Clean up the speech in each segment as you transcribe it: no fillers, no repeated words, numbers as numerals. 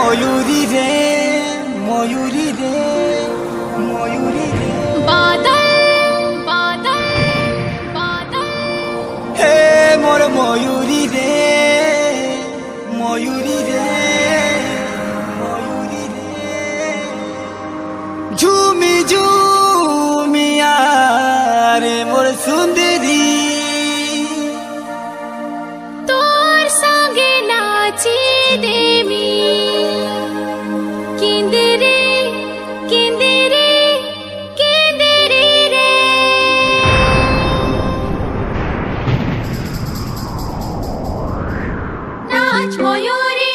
मयूरी रे मयूरी रे मयूरी रे बादल बादल बादल हे मोर मयूरी रे मयूरी रे मयूरी रे झूमी झूमिया रे मोर सुंदरी तोर संगे नाची देमी किंदरे किंदरे किंदरे रे नाच मयूरी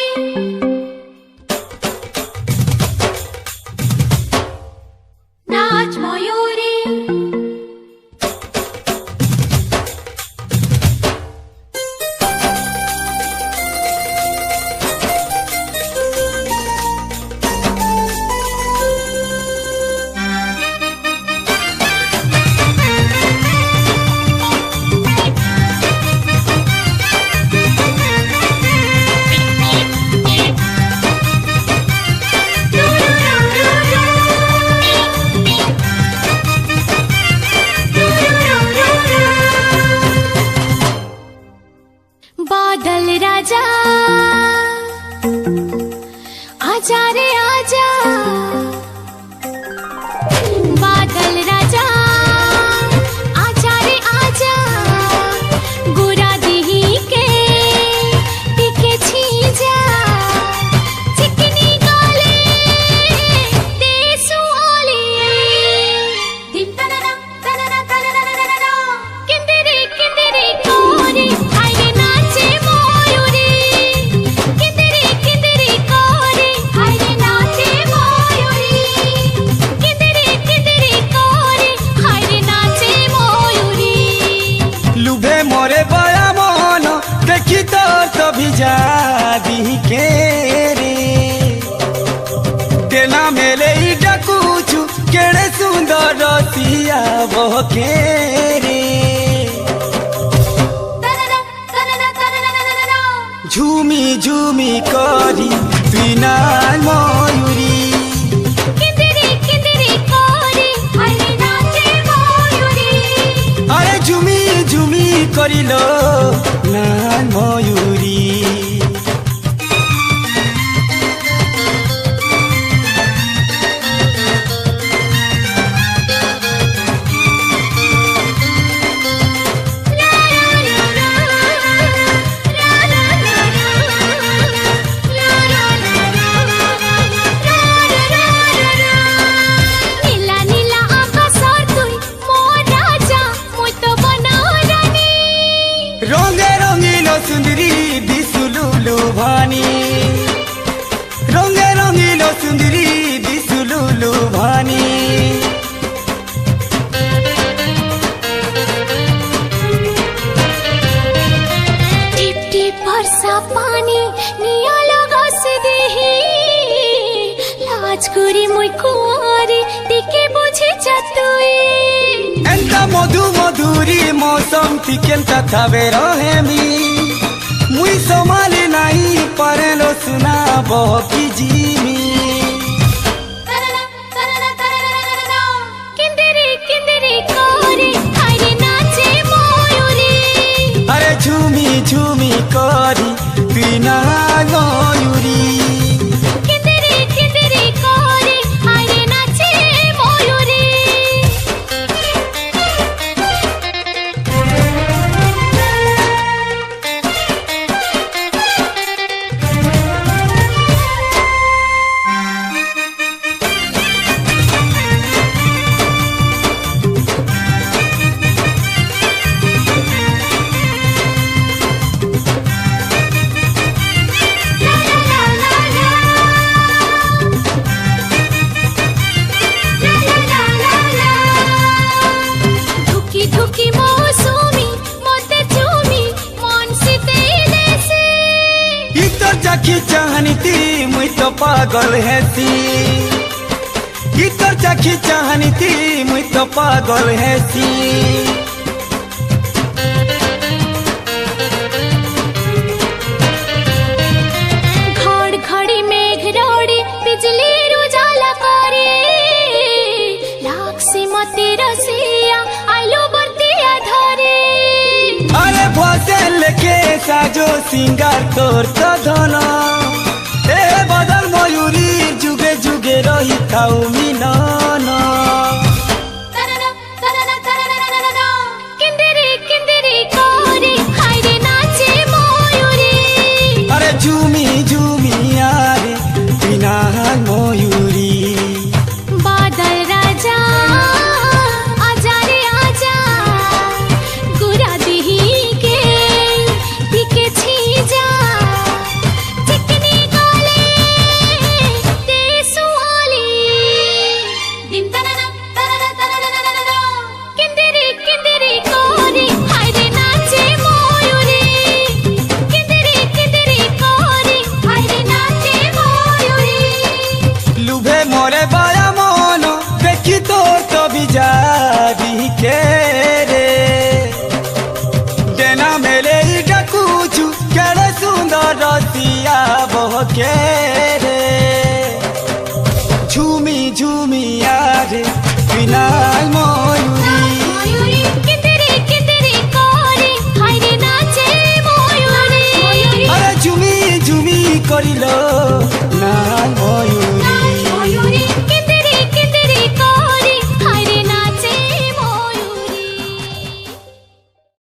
नाच मयूरी बादल राजा आजा रे आजा बादल राजा आजा रे आजा गोरा दिही के टिके छी जा चिकनी गाले देसु आली दिन तनना तनना तनना तनना किंदरे किंदरे कोरी आईने नाचे मयूरी किंदरे किंदरे कोरी आईने नाचे मयूरी किंदरे किंदरे कोरी आईने नाचे मयूरी लुभे मोरे बड़ा मन देखी तो तभी जा दी के रे तेना मेले ही डकूचू केड़े सुंदर रसिया बहके रे तनना तनना तनना तनना झूमी झूमी करी बिना मयूरी किंदरे किंदरे कोरी आईने नाचे मयूरी अरे झूमी झूमी करिलो ना मयूरी नीला नीला आकाशर तुई मोर राजा मुई तो बनरानी रंगे रंगीलो सुंदरी दिसुलुलु भानी रंगे रंगीलो सुंदरी दिसुलुलु भानी टिप टिप बरसा पानी निया लगा से देही लाज करी मुई कुआरी टिके बुझे चतुई एंता मधु मधुरी मौसम थिकेंता थावे रहेमी मुई समाली नहीं परेलो सुना बहकी जीमी तनना तनना तनना किंदरे किंदरे कोरी आईने नाचे मयूरी अरे झूमी झूमी करी बिना मयूरी किंदरे किंदरे कोरी आईने नाचे मयूरी धुकी धुकी मौसमी मोते चूमी मन सीते देसे ई तो चाखी चाहनीती मुई तो पागल हैसी ई तो चाखी चाहनीती मुई तो पागल हैसी घड़ी मेघ रो সিঙ্গার তোর তো ধন এ বদল ময়ূরী যুগে যুগে রহি থাও মিলন কিন্দিরি কিন্দিরি করে হাইরে নাচে ময়ূরী আরে ঝুমি ঝুমি আরে বিনাল ময়ূরী बादल राजा आजा रे आजा गुरा दिही के दिखे छी जा चिकनी गाले ते सुहाली दिन तनना तनना तनना किंदिरी किंदिरी कोरी हायरे नाचे मयूरी किंदिरी किंदिरी कोरी हायरे नाचे मयूरी লুভে মরে বায়া মন দেখি তোর তবি যাবি কে রে দেনা মেলে ডাকুছু কেড়ে সুন্দর রসিয়া বহকে রে ঝুমি ঝুমি আরে বিনাল ময়ূরী ময়ূরী কিন্দিরি কিন্দিরি করে হায়রে নাচে ময়ূরী আরে ঝুমি ঝুমি করিল